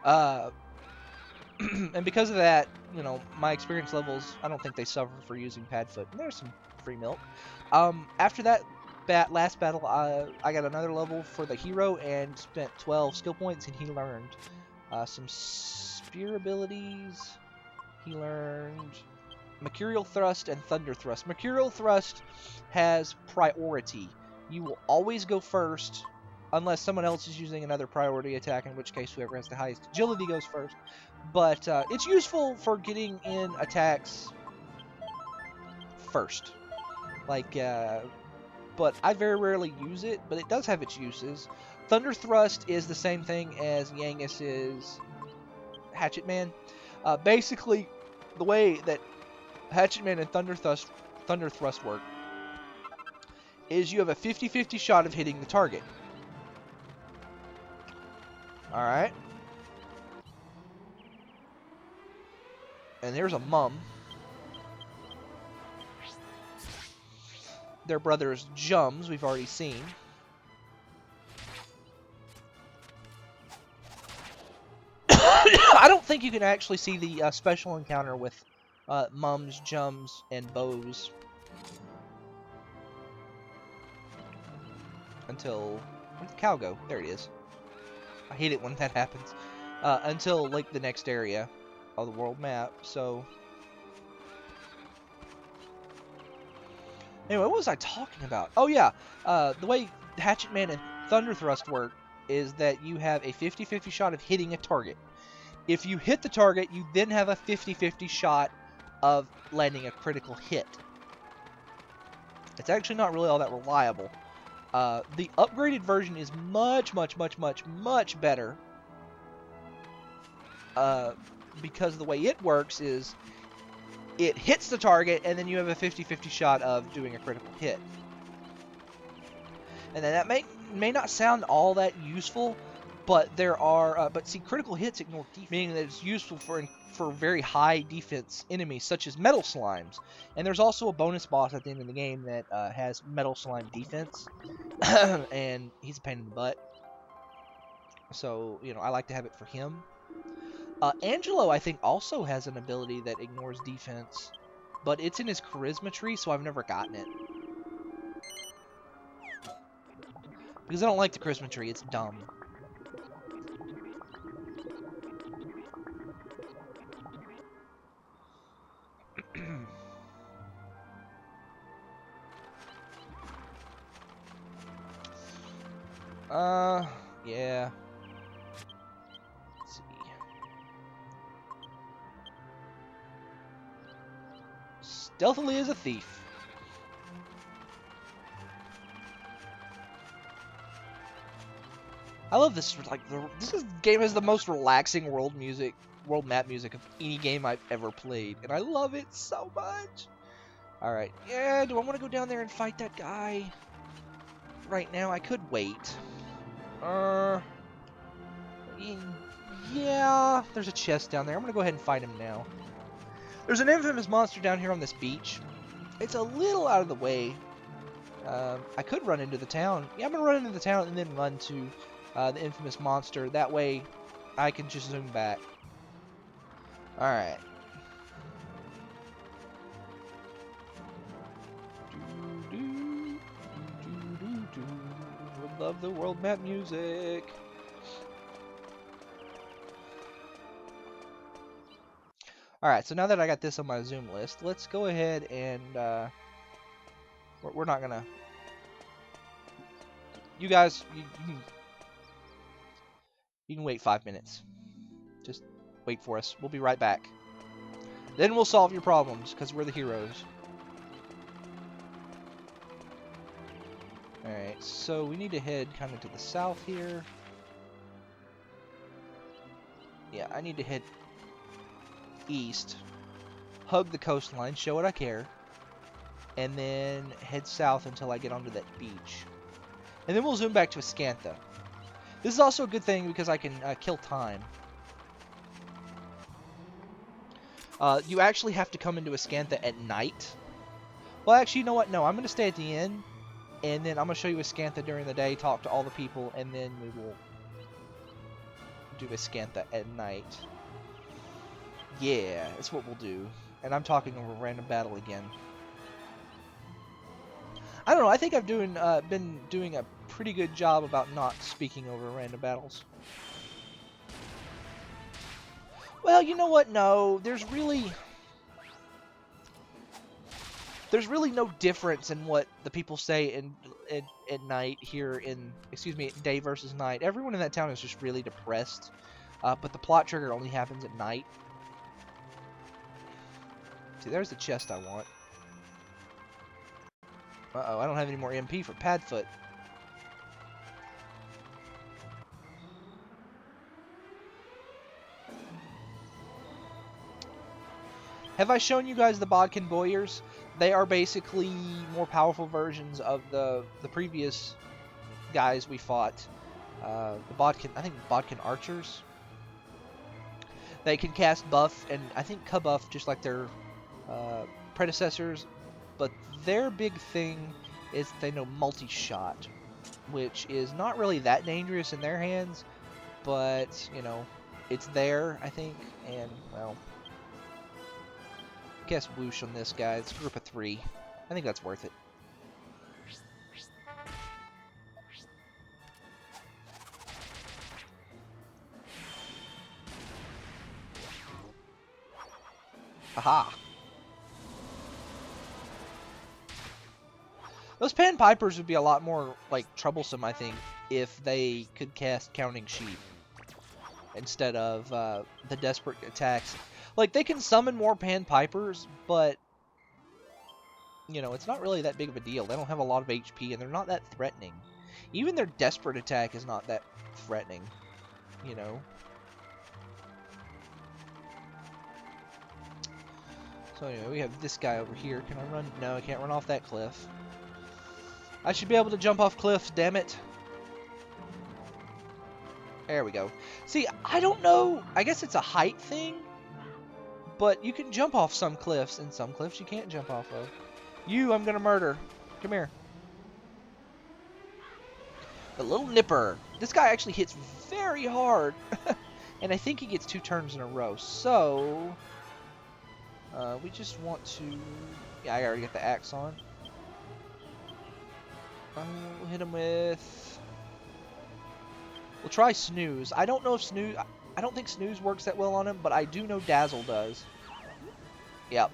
Uh, and because of that, you know, my experience levels, I don't think they suffer for using Padfoot. And there's some free milk. After that last battle, I got another level for the hero and spent 12 skill points, and he learned some spear abilities. He learned Mercurial Thrust and Thunder Thrust. Mercurial Thrust has priority. You will always go first unless someone else is using another priority attack, in which case whoever has the highest agility goes first. But it's useful for getting in attacks first. Like, but I very rarely use it, but it does have its uses. Thunder Thrust is the same thing as Yangus's Hatchet Man. Basically, the way that Hatchet Man and Thunder Thrust work is you have a 50-50 shot of hitting the target. Alright. And there's a mum. Their brother's Jums, we've already seen. I don't think you can actually see the special encounter with Mums, Jums, and Bows until... Where'd the cow go? There it is. I hate it when that happens. Until, like, the next area of the world map, so... Anyway, what was I talking about? Oh, yeah. The way Hatchet Man and Thunder Thrust work is that you have a 50-50 shot of hitting a target. If you hit the target, you then have a 50-50 shot of landing a critical hit. It's actually not really all that reliable. The upgraded version is much, much, much, much, much better. Because the way it works is it hits the target, and then you have a 50-50 shot of doing a critical hit. And then that may not sound all that useful, but there are... but see, critical hits ignore defense, meaning that it's useful for very high defense enemies, such as Metal Slimes. And there's also a bonus boss at the end of the game that has Metal Slime defense, and he's a pain in the butt. So, you know, I like to have it for him. Angelo, I think, also has an ability that ignores defense, but it's in his charisma tree, so I've never gotten it. Because I don't like the charisma tree, it's dumb. Yeah. Let's see. Stealthily as a thief. I love this. Like, this game has the most relaxing world map music of any game I've ever played, and I love it so much. All right, yeah. Do I want to go down there and fight that guy right now? I could wait. Yeah. There's a chest down there. I'm gonna go ahead and fight him now. There's an infamous monster down here on this beach. It's a little out of the way. I could run into the town. Yeah, I'm gonna run into the town and then run to the infamous monster. That way, I can just zoom back. Alright. Love the world map music. Alright, so now that I got this on my zoom list, let's go ahead and we're not gonna... You guys, you can wait 5 minutes. Just wait for us. We'll be right back. Then we'll solve your problems, because we're the heroes. Alright, so we need to head kind of to the south here. Yeah, I need to head east, hug the coastline, show it I care, and then head south until I get onto that beach. And then we'll zoom back to Ascantha. This is also a good thing because I can kill time. You actually have to come into Ascantha at night. Well, actually, you know what? No, I'm going to stay at the inn, and then I'm going to show you Ascantha during the day, talk to all the people, and then we will do Viscantha at night. Yeah, that's what we'll do. And I'm talking over random battle again. I don't know, I think I've been doing a pretty good job about not speaking over random battles. Well, you know what? No, there's really no difference in what the people say at night here in, excuse me, day versus night. Everyone in that town is just really depressed. But the plot trigger only happens at night. See, there's the chest I want. Uh-oh, I don't have any more MP for Padfoot. Have I shown you guys the Bodkin Boyers? They are basically more powerful versions of the previous guys we fought. The Bodkin, I think Bodkin Archers. They can cast buff and I think Kabuff just like their predecessors, but their big thing is they know multi-shot, which is not really that dangerous in their hands, but, you know, it's there, I think, and, well, I guess whoosh on this guy. It's a group of 3. I think that's worth it. Aha! Those Pan Pipers would be a lot more, like, troublesome, I think, if they could cast Counting Sheep instead of the desperate attacks. Like, they can summon more Pan Pipers, but, you know, it's not really that big of a deal. They don't have a lot of HP, and they're not that threatening. Even their desperate attack is not that threatening, you know. So anyway, we have this guy over here. Can I run? No, I can't run off that cliff. I should be able to jump off cliffs, damn it. There we go. See, I don't know. I guess it's a height thing. But you can jump off some cliffs, and some cliffs you can't jump off of. You, I'm going to murder. Come here. The little nipper. This guy actually hits very hard. And I think he gets 2 turns in a row. So, we just want to... Yeah, I already got the axe on. We'll hit him with... We'll try Snooze. I don't know if Snooze... I don't think Snooze works that well on him, but I do know Dazzle does. Yep.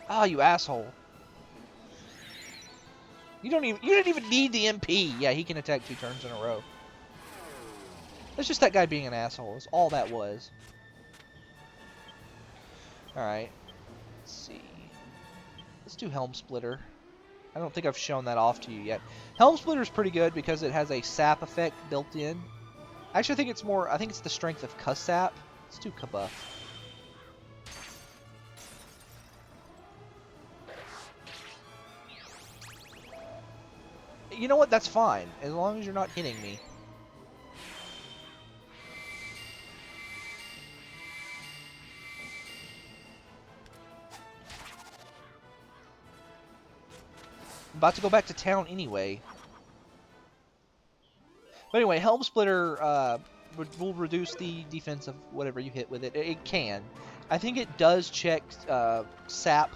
Ah, you asshole. You didn't even need the MP. Yeah, he can attack 2 turns in a row. That's just that guy being an asshole. That's all that was. Alright. Let's see. Let's do Helm Splitter. I don't think I've shown that off to you yet. Helm Splitter is pretty good because it has a sap effect built in. Actually, I think it's more... I think it's the strength of Cuss Sap. Let's do Kabuff. You know what? That's fine. As long as you're not hitting me. I'm about to go back to town anyway. But anyway, Helm Splitter will reduce the defense of whatever you hit with it. It can. I think it does check sap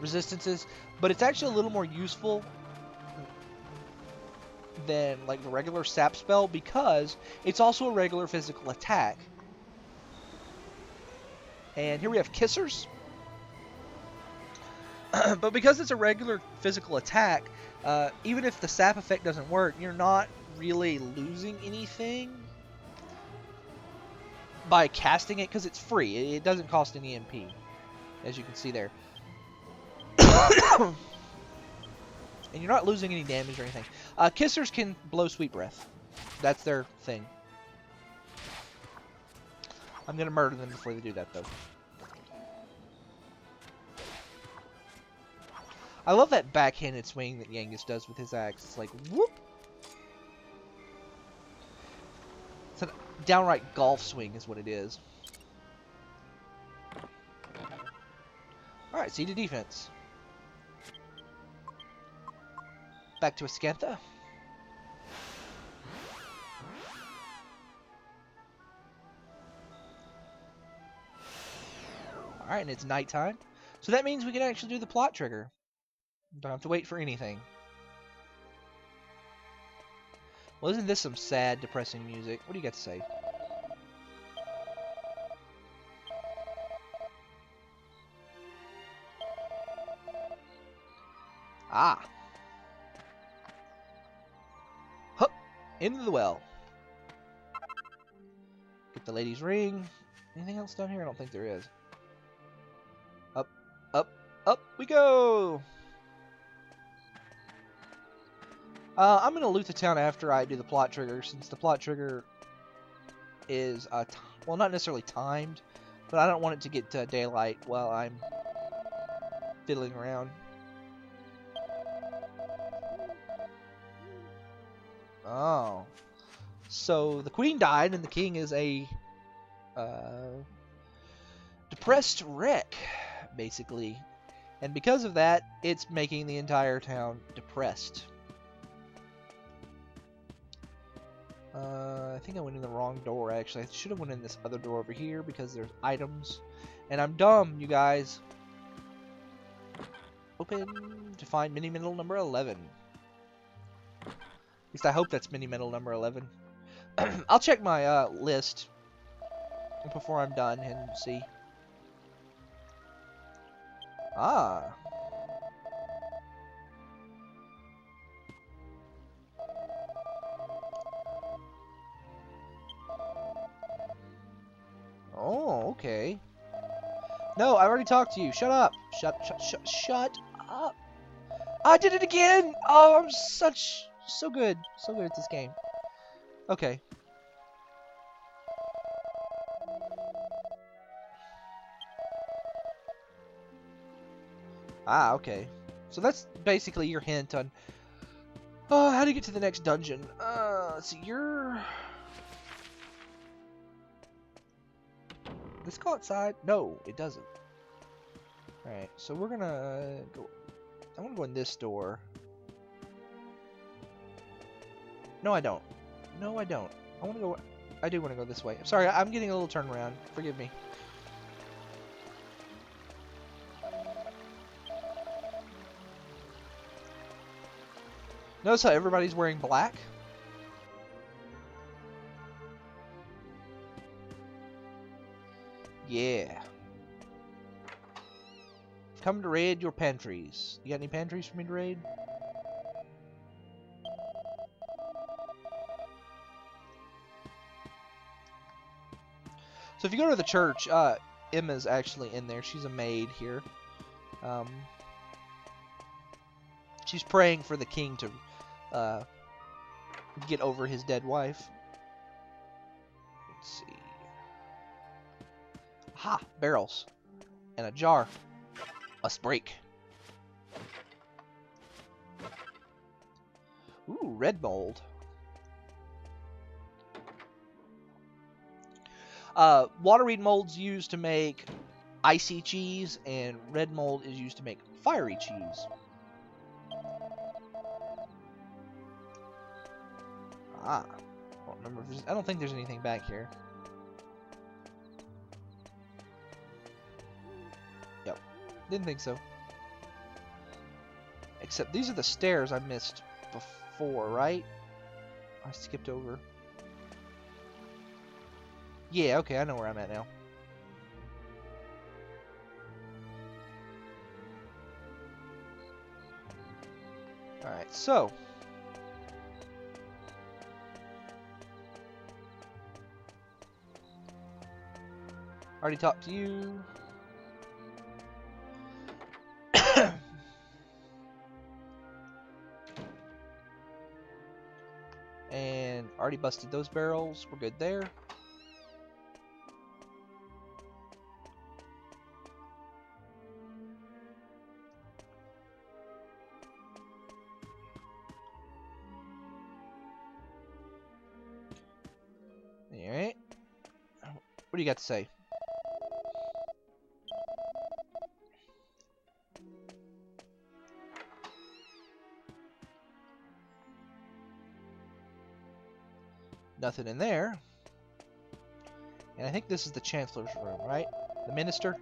resistances, but it's actually a little more useful than like the regular sap spell because it's also a regular physical attack. And here we have Kissers. But because it's a regular physical attack, even if the sap effect doesn't work, you're not really losing anything by casting it because it's free. It doesn't cost any MP, as you can see there. And you're not losing any damage or anything. Kissers can blow Sweet Breath. That's their thing. I'm going to murder them before they do that, though. I love that backhanded swing that Yangus does with his axe. It's like, whoop! It's a downright golf swing is what it is. Alright, see to defense. back to Ascantha. Alright, and it's nighttime. So that means we can actually do the plot trigger. Don't have to wait for anything. Well, isn't this some sad, depressing music? What do you got to say? Ah. Hup. Into the well. Get the lady's ring. Anything else down here? I don't think there is. Up, up, up we go! I'm going to loot the town after I do the plot trigger, since the plot trigger is, well, not necessarily timed, but I don't want it to get daylight while I'm fiddling around. Oh. So the queen died, and the king is a depressed wreck, basically. And because of that, it's making the entire town depressed. I think I went in the wrong door, actually. I should have went in this other door over here because there's items. And I'm dumb, you guys. Open to find mini medal number 11. At least I hope that's mini medal number 11. I'll check my list before I'm done and see. Ah. Oh, okay. No, I already talked to you. Shut up. Shut up. I did it again. Oh, I'm so good at this game. Okay. Ah, okay. So that's basically your hint on how to get to the next dungeon. Let's see. Does this go outside? No, it doesn't. Alright, so we're gonna go. I want to go in this door. No, I don't. No, I don't. I want to go. I do want to go this way. Sorry, I'm getting a little turnaround. Forgive me. Notice how everybody's wearing black? Yeah. Come to raid your pantries. You got any pantries for me to raid? So if you go to the church, Emma's actually in there. She's a maid here. She's praying for the king to get over his dead wife. Let's see. Ha! Barrels. And a jar. Let's break. Ooh, red mold. Water-reed mold's used to make icy cheese, and red mold is used to make fiery cheese. Ah. I don't remember if there's, I don't think there's anything back here. Yep. Didn't think so. Except these are the stairs I missed before, right? I skipped over. Yeah, okay, I know where I'm at now. Alright, so. Already talked to you. And already busted those barrels. We're good there. Alright. What do you got to say? Nothing in there. And I think this is the Chancellor's room, right? The Minister?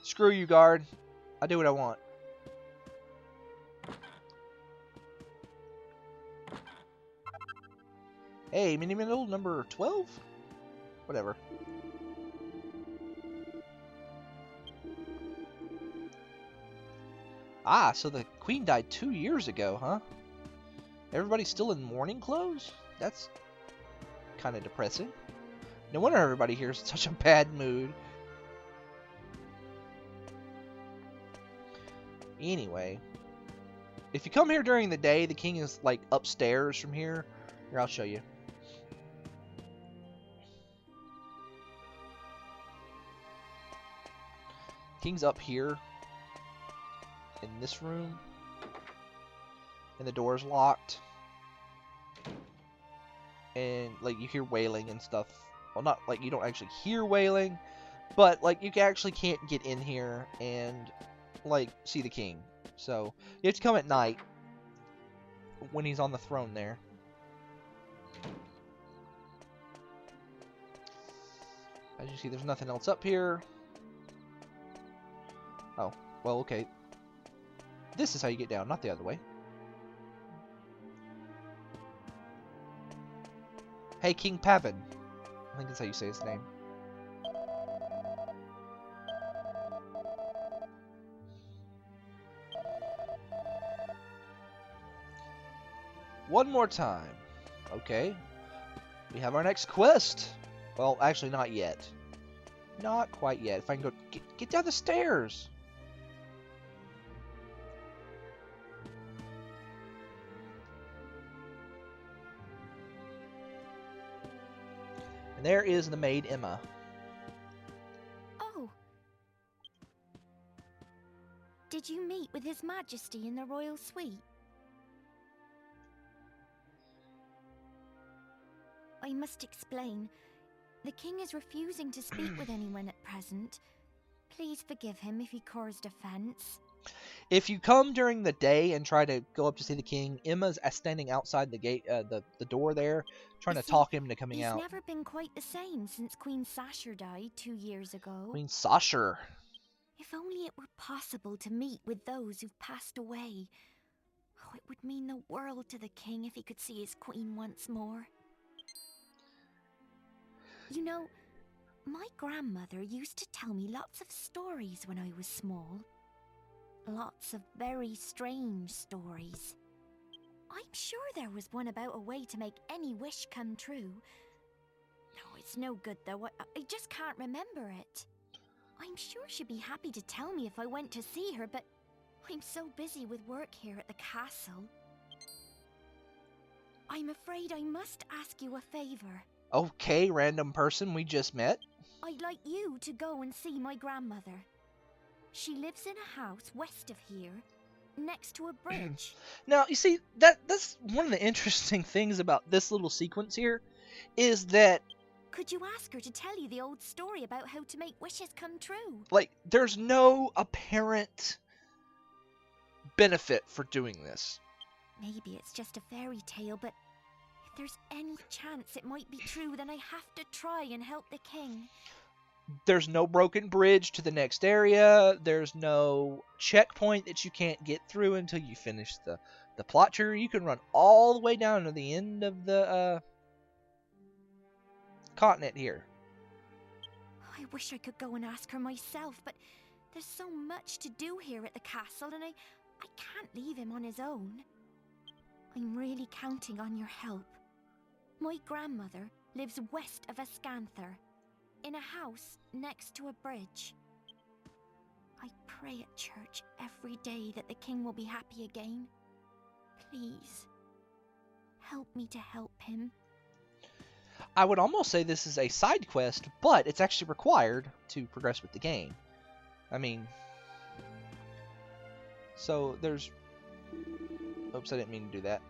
Screw you, guard. I do what I want. Hey, mini middle number 12? Whatever. Ah, so the Queen died 2 years ago, huh? Everybody's still in mourning clothes? That's kind of depressing. No wonder everybody here is in such a bad mood. Anyway, if you come here during the day, the king is like upstairs from here. Here, I'll show you. King's up here in this room, and the door's locked. And like you hear wailing and stuff. Well, not like you don't actually hear wailing, but like you actually can't get in here and like see the king. So you have to come at night when he's on the throne there. As you see, there's nothing else up here. Oh, well, okay. This is how you get down, not the other way. Hey, King Pavin. I think that's how you say his name. One more time. Okay. We have our next quest. Well, actually, not yet. Not quite yet. If I can go... Get down the stairs! And there is the maid Emma. Oh. Did you meet with His Majesty in the royal suite? I must explain. The king is refusing to speak with anyone at present. Please forgive him if he caused offense. If you come during the day and try to go up to see the king, Emma's standing outside the gate, the door there, trying to talk him into coming out. He's never been quite the same since Queen Sasha died 2 years ago. Queen Sasha. If only it were possible to meet with those who've passed away. Oh, it would mean the world to the king if he could see his queen once more. You know, my grandmother used to tell me lots of stories when I was small. Lots of very strange stories. I'm sure there was one about a way to make any wish come true. No, it's no good though. I just can't remember it. I'm sure she'd be happy to tell me if I went to see her, but I'm so busy with work here at the castle. I'm afraid I must ask you a favor. Okay, random person we just met. I'd like you to go and see my grandmother. She lives in a house west of here, next to a bridge. Now, you see, that's one of the interesting things about this little sequence here, is that... Could you ask her to tell you the old story about how to make wishes come true? Like, there's no apparent benefit for doing this. Maybe it's just a fairy tale, but if there's any chance it might be true, then I have to try and help the king. There's no broken bridge to the next area. There's no checkpoint that you can't get through until you finish the plot tree. You can run all the way down to the end of the continent here. I wish I could go and ask her myself, but there's so much to do here at the castle, and I can't leave him on his own. I'm really counting on your help. My grandmother lives west of Ascanther, in a house next to a bridge. I pray at church every day that the king will be happy again. Please, help me to help him. I would almost say this is a side quest, but it's actually required to progress with the game. I mean, so there's... Oops, I didn't mean to do that.